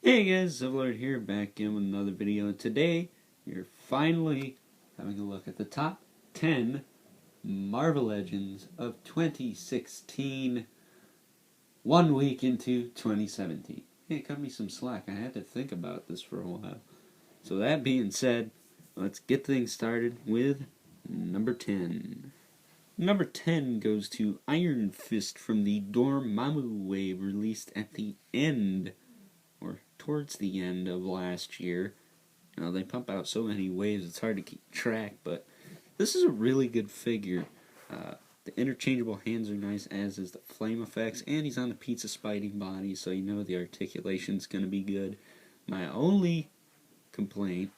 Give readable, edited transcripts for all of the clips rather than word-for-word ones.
Hey guys, Zivlord here, back again with another video. Today, we're finally having a look at the top 10 Marvel Legends of 2016, 1 week into 2017. Hey, cut me some slack, I had to think about this for a while. So that being said, let's get things started with number 10. Number 10 goes to Iron Fist from the Dormammu wave released at the end, or towards the end of last year. You know, they pump out so many waves it's hard to keep track, but this is a really good figure. The interchangeable hands are nice, as is the flame effects, and he's on the pizza Spidey body, so you know the articulation's going to be good. My only complaint,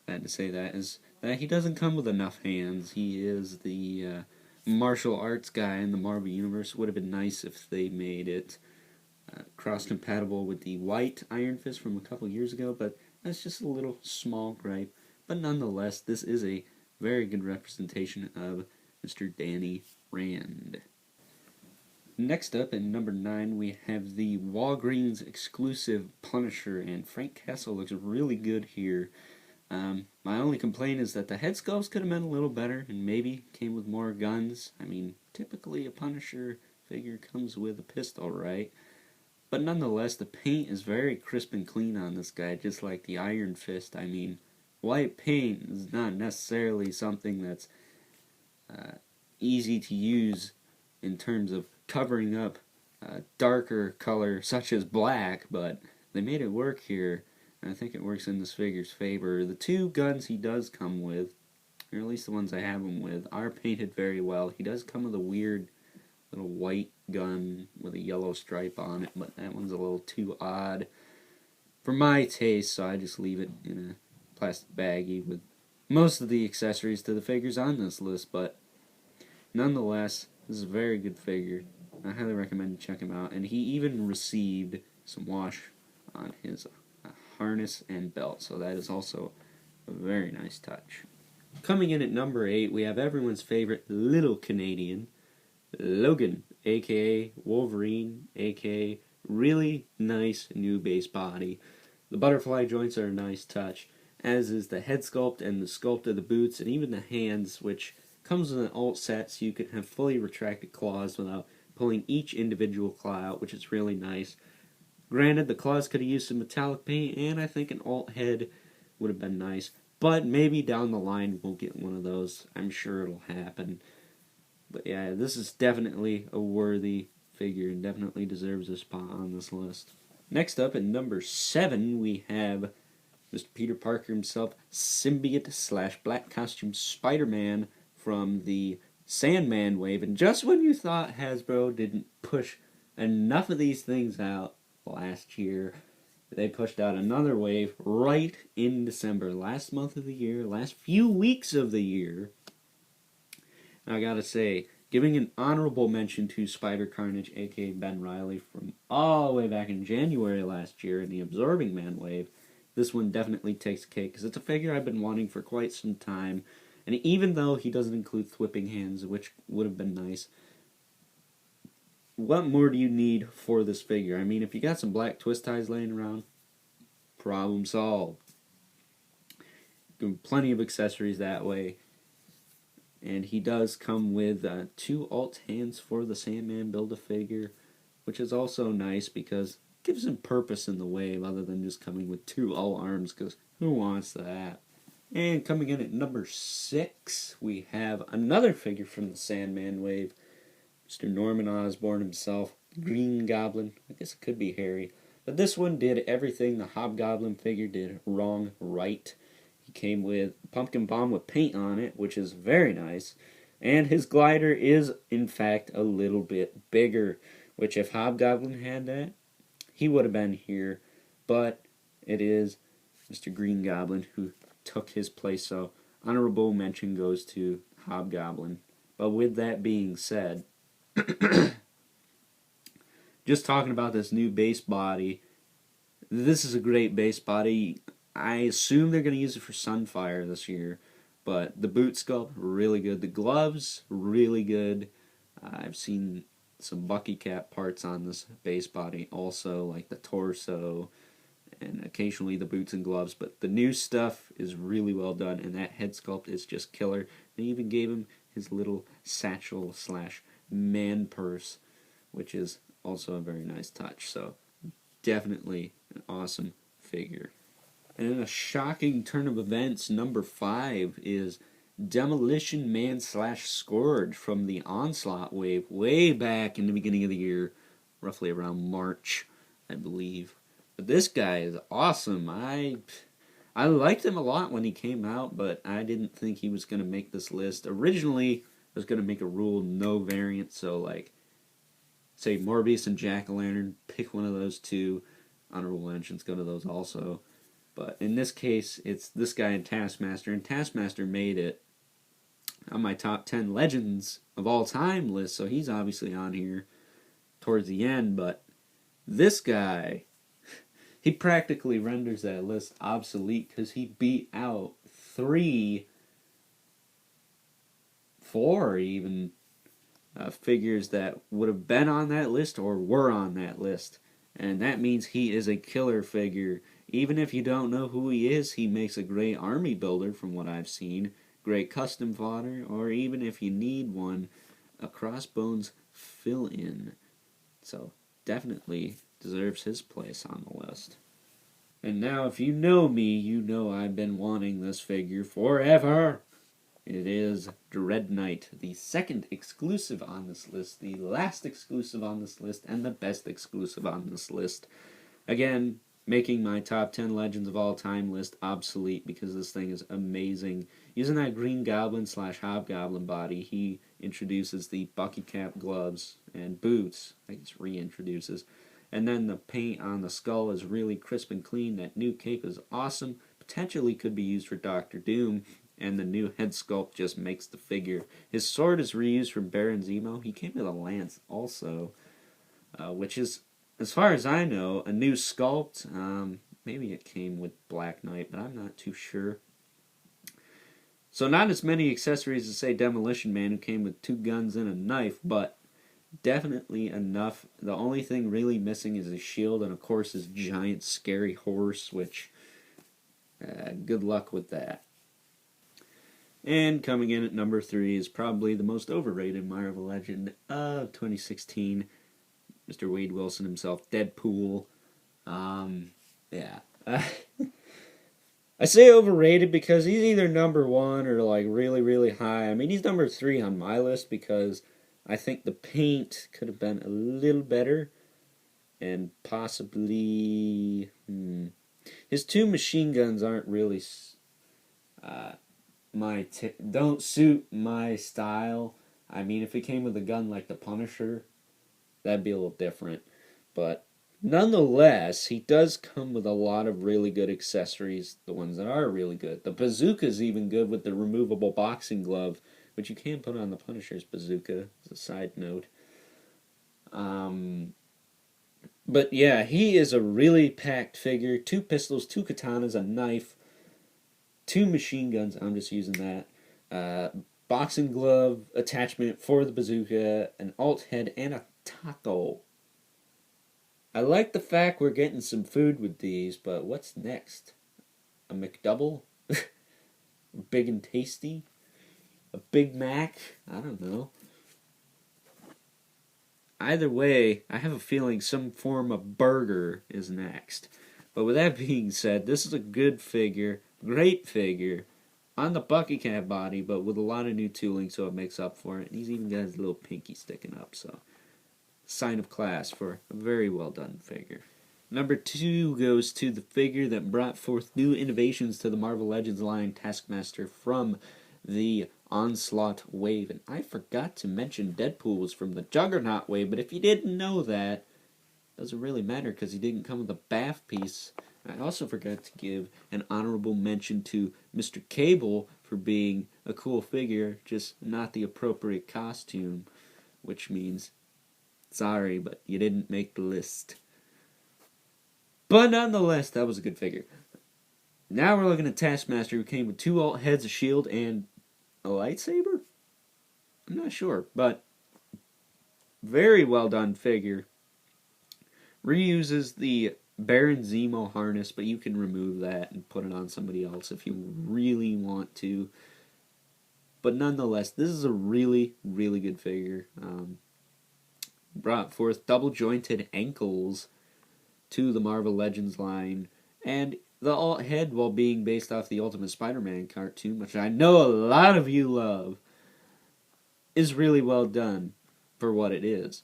I had to say that, is that he doesn't come with enough hands. He is the martial arts guy in the Marvel Universe. It would have been nice if they made it cross-compatible with the white Iron Fist from a couple years ago, but that's just a little small gripe. But nonetheless, this is a very good representation of Mr. Danny Rand. Next up, at number 9, we have the Walgreens exclusive Punisher, and Frank Castle looks really good here. My only complaint is that the head sculpts could have been a little better, and maybe came with more guns. I mean, typically a Punisher figure comes with a pistol, right? But nonetheless, the paint is very crisp and clean on this guy, just like the Iron Fist. I mean, white paint is not necessarily something that's easy to use in terms of covering up darker color such as black, but they made it work here, and I think it works in this figure's favor. The two guns he does come with, or at least the ones I have him with, are painted very well. He does come with a weird little white gun with a yellow stripe on it, but that one's a little too odd for my taste, so I just leave it in a plastic baggie with most of the accessories to the figures on this list. But nonetheless, this is a very good figure. I highly recommend you check him out, and he even received some wash on his harness and belt, so that is also a very nice touch. Coming in at number 8, we have everyone's favorite little Canadian, Logan, aka Wolverine, aka really nice new base body. The butterfly joints are a nice touch, as is the head sculpt and the sculpt of the boots, and even the hands, which comes with an alt set so you can have fully retracted claws without pulling each individual claw out, which is really nice. Granted, the claws could have used some metallic paint, and I think an alt head would have been nice, but maybe down the line we'll get one of those. I'm sure it'll happen. But yeah, this is definitely a worthy figure and definitely deserves a spot on this list. Next up, at number 7, we have Mr. Peter Parker himself, symbiote / black costume SpiderMan from the Sandman wave. And just when you thought Hasbro didn't push enough of these things out last year, they pushed out another wave right in December, last month of the year, last few weeks of the year. I gotta say, giving an honorable mention to Spider Carnage, aka Ben Reilly, from all the way back in January last year in the Absorbing Man wave, this one definitely takes a cake, because it's a figure I've been wanting for quite some time, and even though he doesn't include thwipping hands, which would have been nice, what more do you need for this figure? I mean, if you got some black twist ties laying around, problem solved. Plenty of accessories that way. And he does come with 2 alt hands for the Sandman Build-A-Figure, which is also nice because it gives him purpose in the wave other than just coming with 2 alt arms, because who wants that? And coming in at number 6, we have another figure from the Sandman wave, Mr. Norman Osborn himself, Green Goblin. I guess it could be Harry. But this one did everything the Hobgoblin figure did wrong right. He came with a pumpkin bomb with paint on it, which is very nice. And his glider is, in fact, a little bit bigger, which if Hobgoblin had that, he would have been here. But it is Mr. Green Goblin who took his place, so honorable mention goes to Hobgoblin. But with that being said, just talking about this new base body, this is a great base body. I assume they're going to use it for Sunfire this year, but the boot sculpt, really good. The gloves, really good. I've seen some Bucky Cap parts on this base body also, like the torso and occasionally the boots and gloves, but the new stuff is really well done, and that head sculpt is just killer. They even gave him his little satchel slash man purse, which is also a very nice touch. So definitely an awesome figure. And in a shocking turn of events, number 5 is Demolition Man slash Scourge from the Onslaught wave way back in the beginning of the year, roughly around March, I believe. But this guy is awesome. I liked him a lot when he came out, but I didn't think he was going to make this list. Originally, I was going to make a rule no variant, so like, say Morbius and Jack-O-Lantern, pick one of those two. Honorable mentions go to those also. But in this case, it's this guy and Taskmaster, and Taskmaster made it on my top 10 legends of all time list, so he's obviously on here towards the end, but this guy, he practically renders that list obsolete because he beat out 4 even figures that would have been on that list or were on that list. And that means he is a killer figure. Even if you don't know who he is, he makes a great army builder from what I've seen. Great custom fodder, or even if you need one, a Crossbones fill-in. So definitely deserves his place on the list. And now if you know me, you know I've been wanting this figure forever. It is Dread Knight, the second exclusive on this list, the last exclusive on this list, and the best exclusive on this list. Again, making my top 10 legends of all time list obsolete because this thing is amazing. Using that Green Goblin slash Hobgoblin body, he introduces the Bucky Cap gloves and boots. I guess reintroduces. And then the paint on the skull is really crisp and clean. That new cape is awesome. Potentially could be used for Doctor Doom. And the new head sculpt just makes the figure. His sword is reused from Baron Zemo. He came with a lance also, which is, as far as I know, a new sculpt. Maybe it came with Black Knight, but I'm not too sure. So not as many accessories as, say, Demolition Man, who came with 2 guns and a knife, but definitely enough. The only thing really missing is his shield, and of course his giant scary horse, which, good luck with that. And coming in at number 3 is probably the most overrated Marvel Legend of 2016. Mr. Wade Wilson himself, Deadpool. Yeah. I say overrated because he's either number 1 or like really, really high. I mean, he's number 3 on my list because I think the paint could have been a little better. And possibly... His 2 machine guns aren't really... don't suit my style. I mean, if it came with a gun like the Punisher, that'd be a little different. But nonetheless, he does come with a lot of really good accessories, the ones that are really good. The bazooka's even good with the removable boxing glove, which you can put on the Punisher's bazooka, as a side note. But yeah, he is a really packed figure. 2 pistols, 2 katanas, a knife, 2 machine guns, I'm just using that, boxing glove attachment for the bazooka, an alt head, and a taco. I like the fact we're getting some food with these, but what's next? A McDouble? Big and tasty? A Big Mac? I don't know. Either way, I have a feeling some form of burger is next. But with that being said, this is a good figure. Great figure on the Bucky Cap body, but with a lot of new tooling, so it makes up for it. And he's even got his little pinky sticking up, so sign of class for a very well done figure. Number 2 goes to the figure that brought forth new innovations to the Marvel Legends line, Taskmaster from the Onslaught wave. And I forgot to mention Deadpool was from the Juggernaut wave, but if you didn't know that, it doesn't really matter because he didn't come with a bath piece. I also forgot to give an honorable mention to Mr. Cable for being a cool figure, just not the appropriate costume, which means, sorry, but you didn't make the list. But nonetheless, that was a good figure. Now we're looking at Taskmaster, who came with 2 alt heads, a shield, and a lightsaber? I'm not sure, but very well done figure. Reuses the Baron Zemo harness, but you can remove that and put it on somebody else if you really want to. But nonetheless, this is a really, really good figure. Brought forth double jointed ankles to the Marvel Legends line, and the head, while being based off the Ultimate Spider-Man cartoon, which I know a lot of you love, is really well done for what it is.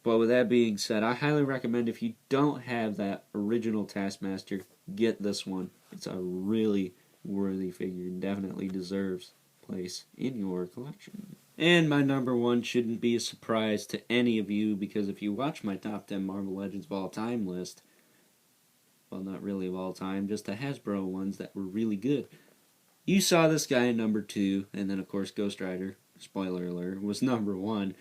But with that being said, I highly recommend, if you don't have that original Taskmaster, get this one. It's a really worthy figure and definitely deserves place in your collection. And my number one shouldn't be a surprise to any of you, because if you watch my top 10 Marvel Legends of all time list, well, not really of all time, just the Hasbro ones that were really good, you saw this guy in number 2, and then of course Ghost Rider, spoiler alert, was number 1.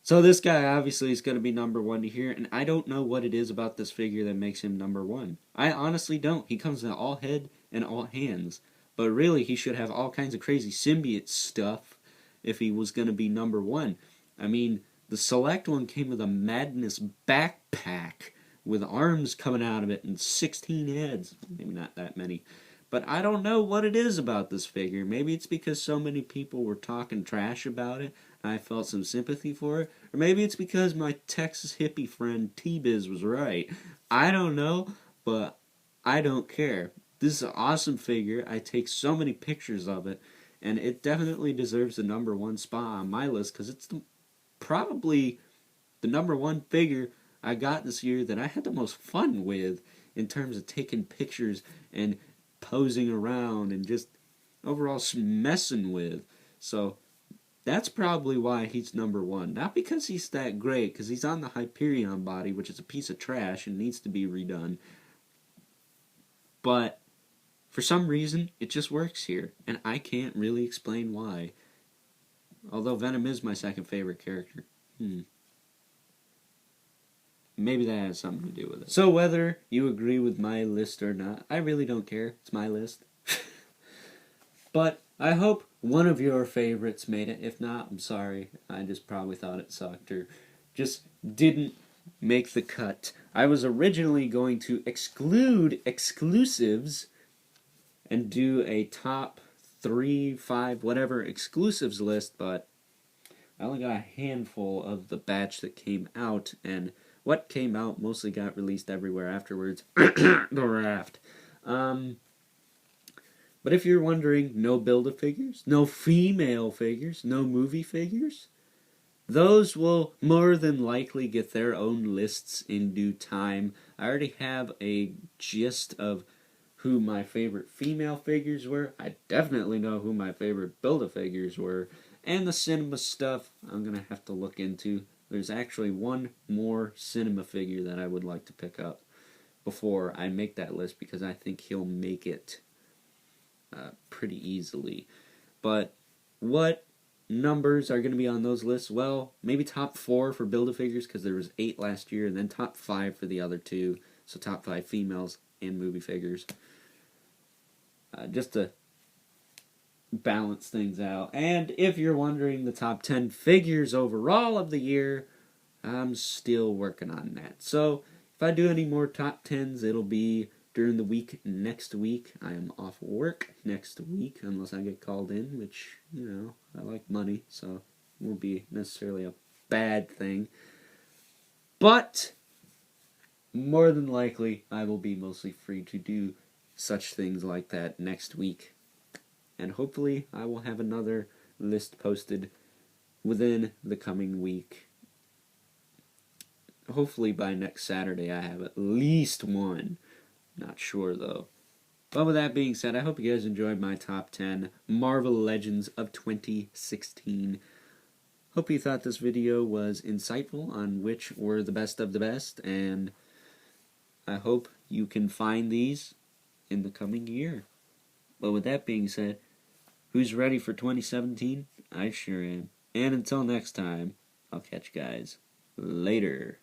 So this guy obviously is going to be number 1 to here, and I don't know what it is about this figure that makes him number 1. I honestly don't. He comes in all head and all hands, but really he should have all kinds of crazy symbiote stuff if he was going to be number 1. I mean, the select one came with a Madness backpack with arms coming out of it and 16 heads. Maybe not that many. But I don't know what it is about this figure. Maybe it's because so many people were talking trash about it, and I felt some sympathy for it. Or maybe it's because my Texas hippie friend T-Biz was right. I don't know, but I don't care. This is an awesome figure. I take so many pictures of it, and it definitely deserves the number 1 spot on my list, because it's probably the number 1 figure I got this year that I had the most fun with in terms of taking pictures and posing around and just overall messing with. So that's probably why he's number 1. Not because he's that great, because he's on the Hyperion body, which is a piece of trash and needs to be redone. But for some reason, it just works here, and I can't really explain why. Although Venom is my second favorite character. Maybe that has something to do with it. So whether you agree with my list or not, I really don't care. It's my list. But I hope one of your favorites made it. If not, I'm sorry. I just probably thought it sucked or just didn't make the cut. I was originally going to exclude exclusives and do a top 3, 5, whatever exclusives list, but I only got a handful of the batch that came out, and what came out mostly got released everywhere afterwards. The raft. But if you're wondering, no Build-A-Figures, no female figures, no movie figures, those will more than likely get their own lists in due time. I already have a gist of who my favorite female figures were. I definitely know who my favorite Build-A-Figures were. And the cinema stuff, I'm going to have to look into. There's actually one more cinema figure that I would like to pick up before I make that list, because I think he'll make it pretty easily. But what numbers are going to be on those lists? Well, maybe top 4 for Build-A-Figures, because there was 8 last year, and then top 5 for the other 2. So top 5 females and movie figures. Just to balance things out. And if you're wondering the top 10 figures overall of the year, I'm still working on that. So if I do any more top 10s, it'll be during the week next week. I am off work next week unless I get called in, which, you know, I like money, so it won't be necessarily a bad thing. But more than likely, I will be mostly free to do such things like that next week. And hopefully I will have another list posted within the coming week. Hopefully by next Saturday I have at least one. Not sure though. But with that being said, I hope you guys enjoyed my top 10 Marvel Legends of 2016. Hope you thought this video was insightful on which were the best of the best, and I hope you can find these in the coming year. But with that being said, who's ready for 2017? I sure am. And until next time, I'll catch you guys later.